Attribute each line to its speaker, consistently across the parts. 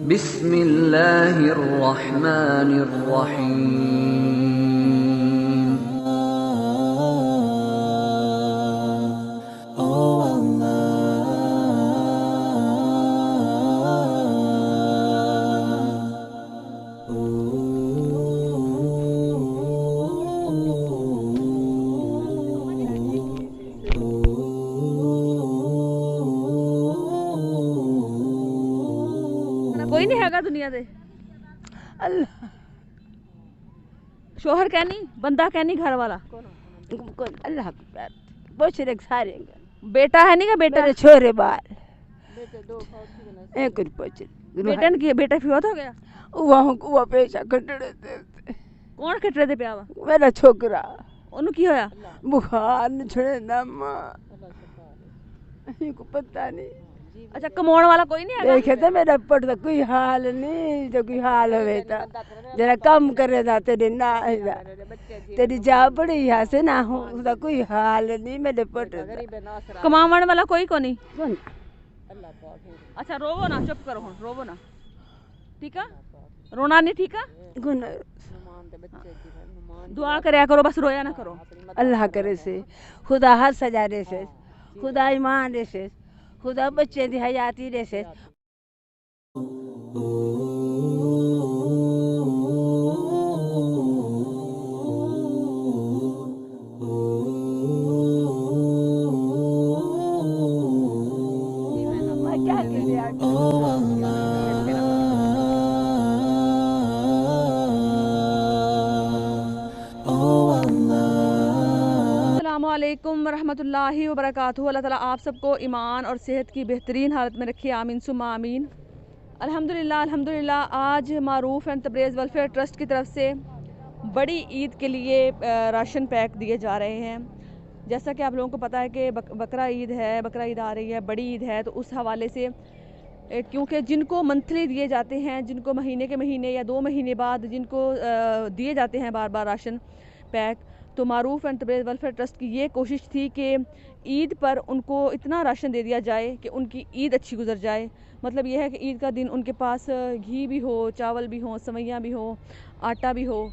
Speaker 1: बिस्मिल्लाहिर्रहमानिर्रहीम।
Speaker 2: कोई नहीं हैगा दुनिया दे।
Speaker 3: अल्लाह
Speaker 2: शोहर कहनी बंदा कहनी घर वाला
Speaker 3: अल्लाह बहुत सारे
Speaker 2: बेटा है नहीं का बेटा
Speaker 3: मेरे छोरे बाल एक
Speaker 2: बेटन की बेटा फिवत हो गया।
Speaker 3: वहाँ पैसा कटड़े
Speaker 2: कौन कटरे दे प्यावा
Speaker 3: मेरा छोकरा
Speaker 2: ओनू की होया
Speaker 3: बुखार न छड़े को पता नहीं।
Speaker 2: अच्छा कमाने वाला कोई नहीं है
Speaker 3: देखे तो मेरा पट तो कोई हाल नहीं तो कोई हाल होवे तो जरा कम करे था तेरी ना तेरी जा बड़ी यहाँ से ना हो तो कोई हाल नहीं मेरे पट
Speaker 2: कमाने वाला कोई को नहीं। अच्छा रोवो ना चुप करो हुन रोवो ना ठीक है रोना नहीं ठीक है दुआ करया करो बस रोया ना करो।
Speaker 3: अल्लाह करे से खुदा हर सजारे से खुदा ईमान दे से खुदा बच्चे दी हयाती दे से। क्या
Speaker 2: अस्सलामुअलैकुम वरहमतुल्लाहि वबरकातुहू। अल्लाह ताला आप सबको ईमान और सेहत की बेहतरीन हालत में रखे आमीन सुम्मा आमीन। अल्हम्दुलिल्लाह आज मारूफ़ एंड तबरेज़ वेलफेयर ट्रस्ट की तरफ से बड़ी ईद के लिए राशन पैक दिए जा रहे हैं। जैसा कि आप लोगों को पता है कि बकरा ईद है, बकरा ईद आ रही है, बड़ी ईद है, तो उस हवाले से क्योंकि जिनको मंथली दिए जाते हैं, जिनको महीने के महीने या 2 महीने बाद जिनको दिए जाते हैं बार बार राशन पैक, तो मारूफ़ एंड तबरेज़ वेलफेयर ट्रस्ट की ये कोशिश थी कि ईद पर उनको इतना राशन दे दिया जाए कि उनकी ईद अच्छी गुजर जाए। मतलब यह है कि ईद का दिन उनके पास घी भी हो, चावल भी हो, सवैयाँ भी हो, आटा भी हो।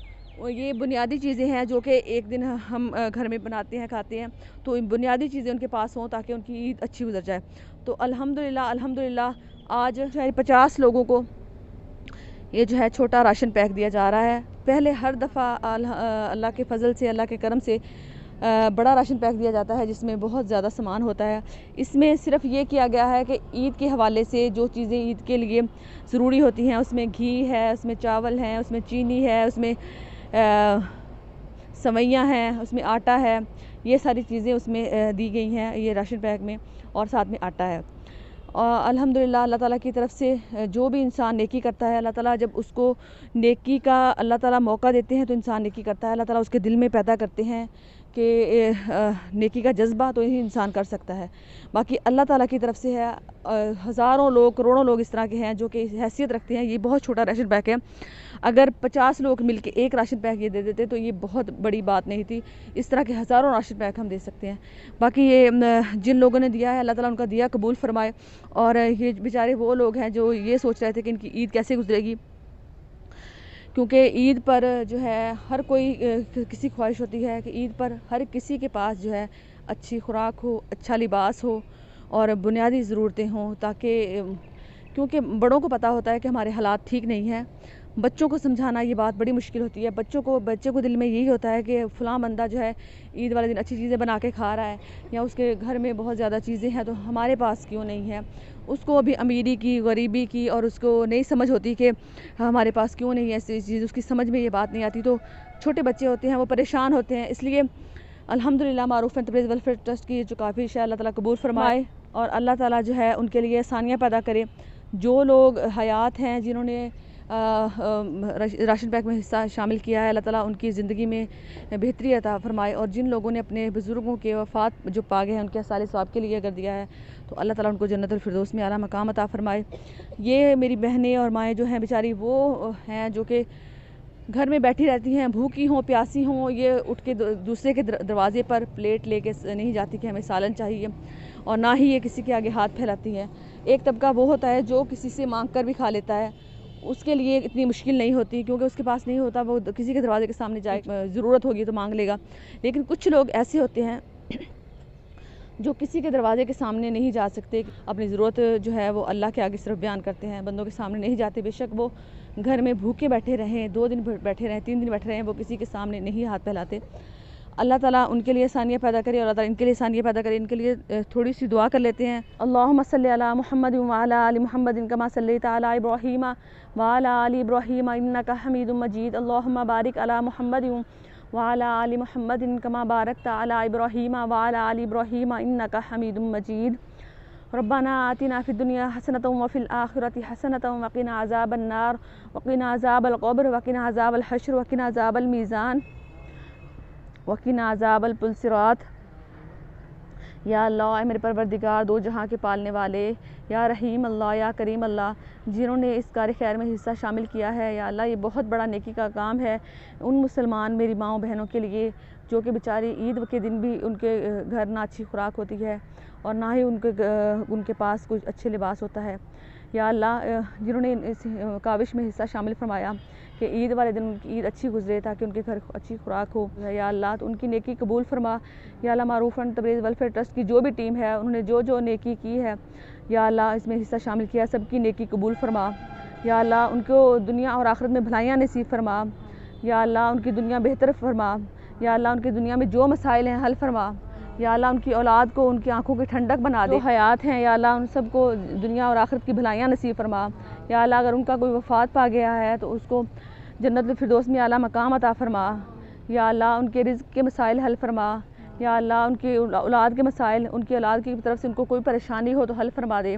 Speaker 2: ये बुनियादी चीज़ें हैं जो कि एक दिन हम घर में बनाते हैं खाते हैं, तो इन बुनियादी चीज़ें उनके पास हों ताकि उनकी ईद अच्छी गुजर जाए। तो अल्हम्दुलिल्लाह आज 50 लोगों को ये जो है छोटा राशन पैक दिया जा रहा है। पहले हर दफ़ा अल्लाह के फ़ज़ल से, अल्लाह के करम से बड़ा राशन पैक दिया जाता है जिसमें बहुत ज़्यादा सामान होता है। इसमें सिर्फ ये किया गया है कि ईद के हवाले से जो चीज़ें ईद के लिए ज़रूरी होती हैं, उसमें घी है, उसमें चावल हैं, उसमें चीनी है, उसमें सवैयाँ हैं, उसमें आटा है, ये सारी चीज़ें उसमें दी गई हैं ये राशन पैक में, और साथ में आटा है। और अल्हम्दुलिल्लाह अल्लाह ताला की तरफ से जो भी इंसान नेकी करता है, अल्लाह ताला जब उसको नेकी का अल्लाह ताला मौका देते हैं तो इंसान नेकी करता है। अल्लाह ताला उसके दिल में पैदा करते हैं कि नेकी का जज्बा तो ही इंसान कर सकता है। बाकी अल्लाह ताला की तरफ से है। हज़ारों लोग, करोड़ों लोग इस तरह के हैं जो कि हैसियत रखते हैं। ये बहुत छोटा राशन पैक है। अगर 50 लोग मिल के एक राशन पैक ये दे देते तो ये बहुत बड़ी बात नहीं थी। इस तरह के हज़ारों राशन पैक हम दे सकते हैं। बाकी ये जिन लोगों ने दिया है अल्लाह ताला उनका दिया कबूल फरमाए। और ये बेचारे वो लोग हैं जो ये सोच रहे थे कि इनकी ईद कैसे गुजरेगी, क्योंकि ईद पर जो है हर कोई किसी ख्वाहिश होती है कि ईद पर हर किसी के पास जो है अच्छी खुराक हो, अच्छा लिबास हो और बुनियादी ज़रूरतें हों, ताकि क्योंकि बड़ों को पता होता है कि हमारे हालात ठीक नहीं हैं। बच्चों को समझाना ये बात बड़ी मुश्किल होती है। बच्चे को दिल में यही होता है कि फ़लाँ बंदा जो है ईद वाले दिन अच्छी चीज़ें बना के खा रहा है, या उसके घर में बहुत ज़्यादा चीज़ें हैं तो हमारे पास क्यों नहीं है। उसको अभी अमीरी की, गरीबी की और उसको नहीं समझ होती कि हमारे पास क्यों नहीं है ऐसी चीज़, उसकी समझ में ये बात नहीं आती। तो छोटे बच्चे होते हैं वो परेशान होते हैं। इसलिए अल्हम्दुलिल्लाह मारूफ़ एंड तबरेज़ वेलफेयर ट्रस्ट की जो काफ़िश है अल्लाह ताला कबूल फरमाए और अल्लाह ताला जो है उनके लिए आसानियाँ पैदा करे। जो लोग हयात हैं, जिन्होंने राशन पैक में हिस्सा शामिल किया है, अल्लाह ताला उनकी ज़िंदगी में बेहतरी अता फरमाए। और जिन लोगों ने अपने बुज़ुर्गों के वफ़ात जो पा गए हैं उनके साले सवाब के लिए अगर दिया है तो अल्लाह ताला उनको जन्नतुल फिरदौस में आला मकाम अता फरमाए। ये मेरी बहनें और माएँ जो हैं बेचारी वो हैं जो कि घर में बैठी रहती हैं, भूखी हों प्यासी हों, ये उठ के दूसरे के दरवाज़े पर प्लेट लेके नहीं जाती कि हमें सालन चाहिए, और ना ही ये किसी के आगे हाथ फैलाती हैं। एक तबका वो होता है जो किसी से मांग कर भी खा लेता है, उसके लिए इतनी मुश्किल नहीं होती क्योंकि उसके पास नहीं होता, वो किसी के दरवाजे के सामने जाए, ज़रूरत होगी तो मांग लेगा। लेकिन कुछ लोग ऐसे होते हैं जो किसी के दरवाजे के सामने नहीं जा सकते, अपनी ज़रूरत जो है वो अल्लाह के आगे सिर्फ बयान करते हैं, बंदों के सामने नहीं जाते। बेशक वो घर में भूखे बैठे रहें, 2 दिन बैठे रहें, 3 दिन बैठे रहें, वो किसी के सामने नहीं हाथ फैलाते। अल्लाह ताला उनके लिए आसानियाँ पैदा करे और अल्लाह ताला इनके लिए आसानियाँ पैदा करे। इनके लिए थोड़ी सी दुआ कर लेते हैं। अल्लाहुम्मा सल्ली अला मुहम्मद व अला आलि मुहम्मद कमा सल्लैता अला इब्राहीम व अला आलि इब्राहीम इन्नका हमीदुम मजीद। अल्लाहुम्मा बारिक अला मुहम्मद व अला आलि मुहम्मद कमा बारकता अला इब्राहीम व अला आलि इब्राहीम इन्नका हमीदुम मजीद। रब्बना आतिना फिद दुनिया हसनतम व फिल आखिरति हसनतम व क़िना अज़ाबन नार व क़िना अज़ाबल क़ब्र व क़िना अज़ाबल हश्र व क़िना अज़ाबल मीज़ान व क़िना अज़ाबल पुलसिरात। या अल्लाह मेरे परवरदिगार, दो जहाँ के पालने वाले, या रहीम अल्लाह, या करीम अल्लाह, जिन्होंने इस कार खैर में हिस्सा शामिल किया है, या अल्लाह ये बहुत बड़ा नेकी का काम है उन मुसलमान मेरी माओ बहनों के लिए जो कि बेचारी ईद के दिन भी उनके घर ना अच्छी खुराक होती है और ना ही उनके पास कुछ अच्छे लिबास होता है। या अल्लाह जिन्होंने इस काविश में हिस्सा शामिल फरमाया कि ईद वाले दिन उनकी ईद अच्छी गुजरे ताकि उनके घर अच्छी खुराक हो, या अल्लाह तो उनकी नेकी कबूल फरमा। या अल्लाह मारूफ एंड तबरीज़ वेलफेयर ट्रस्ट की जो भी टीम है उन्होंने जो जो नेकी की है, या अल्लाह इसमें हिस्सा शामिल किया, सबकी नेकी कबूल फरमा। या अल्लाह उनको दुनिया और आखिरत में भलाइयाँ नसीब फरमा। या अल्लाह उनकी दुनिया बेहतर फरमा। या अल्लाह उनकी दुनिया में जो मसाइल हैं हल फरमा। या अल्लाह उनकी औलाद को उनकी आंखों की ठंडक बना दे। जो हयात हैं या अल्लाह उन सबको दुनिया और आखिरत की भलाइयाँ नसीब फरमा। या अल्लाह अगर उनका कोई वफ़ात पा गया है तो उसको जन्नतुल फिरदौस में आला मकाम अता फरमा। या अल्लाह उनके रिज़्क़ के मसाइल हल फरमा। या अल्लाह उनकी औलाद के मसाइल, उनकी औलाद की तरफ से उनको कोई परेशानी हो तो हल फरमा दे।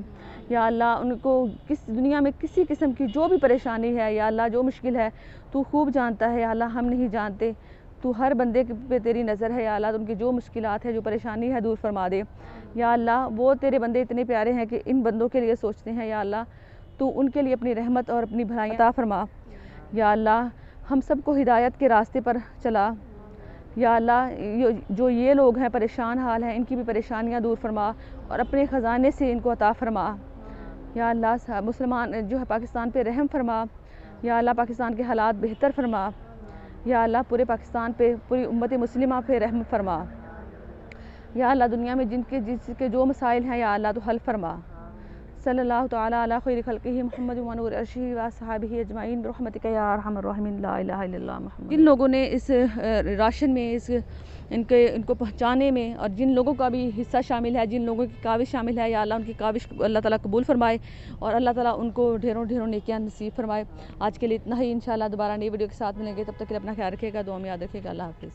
Speaker 2: या अल्लाह उनको किस दुनिया में किसी किस्म की जो भी परेशानी है, या अल्लाह जो मुश्किल है तू खूब जानता है, या अल्लाह हम नहीं जानते, तू हर बंदे पे तेरी नज़र है। या अल्लाह उनकी जो मुश्किलात है, जो परेशानी है दूर फरमा दे। या अल्लाह वो तेरे बंदे इतने प्यारे हैं कि इन बंदों के लिए सोचते हैं, या अल्लाह तू उनके लिए अपनी रहमत और अपनी भलाई अता फरमा। या अल्लाह हम सबको हिदायत के रास्ते पर चला। या अल्लाह जो ये लोग हैं परेशान हाल हैं, इनकी भी परेशानियां दूर फरमा और अपने ख़जाने से इनको अता फरमा। या अल्लाह मुसलमान जो है पाकिस्तान पे रहम फरमा। या अल्लाह पाकिस्तान के हालात बेहतर फरमा। या अल्लाह पूरे पाकिस्तान पे, पूरी उम्मत मुस्लिमा पे रहम फरमा। या अल्लाह दुनिया में जिसके जो मसाइल हैं या अल्लाह तो हल फरमा। सल्लल्लाहु तआला अला खैरि खल्क़िही मुहम्मद व नूर अर्शिही व अस्हाबिही अजमाइन बिरहमतिका या अरहमर राहिमीन ला इलाहा इल्लल्लाह मुहम्मद। जिन लोगों ने इस राशन में इनको पहुँचाने में और जिन लोगों का भी हिस्सा शामिल है, जिन लोगों की काविश शामिल है, या अल्लाह उनकी काविश अल्लाह ताला कबूल फरमाए और अल्लाह ताला उनको ढेरों ढेरों नेकियां नसीब फरमाए। आज के लिए इतना ही। इंशाअल्लाह दोबारा नई वीडियो के साथ मिलेंगे, तब तक के लिए अपना ख्याल रखिएगा, दुआ में याद रखिएगा। अल्लाह हाफ़िज़।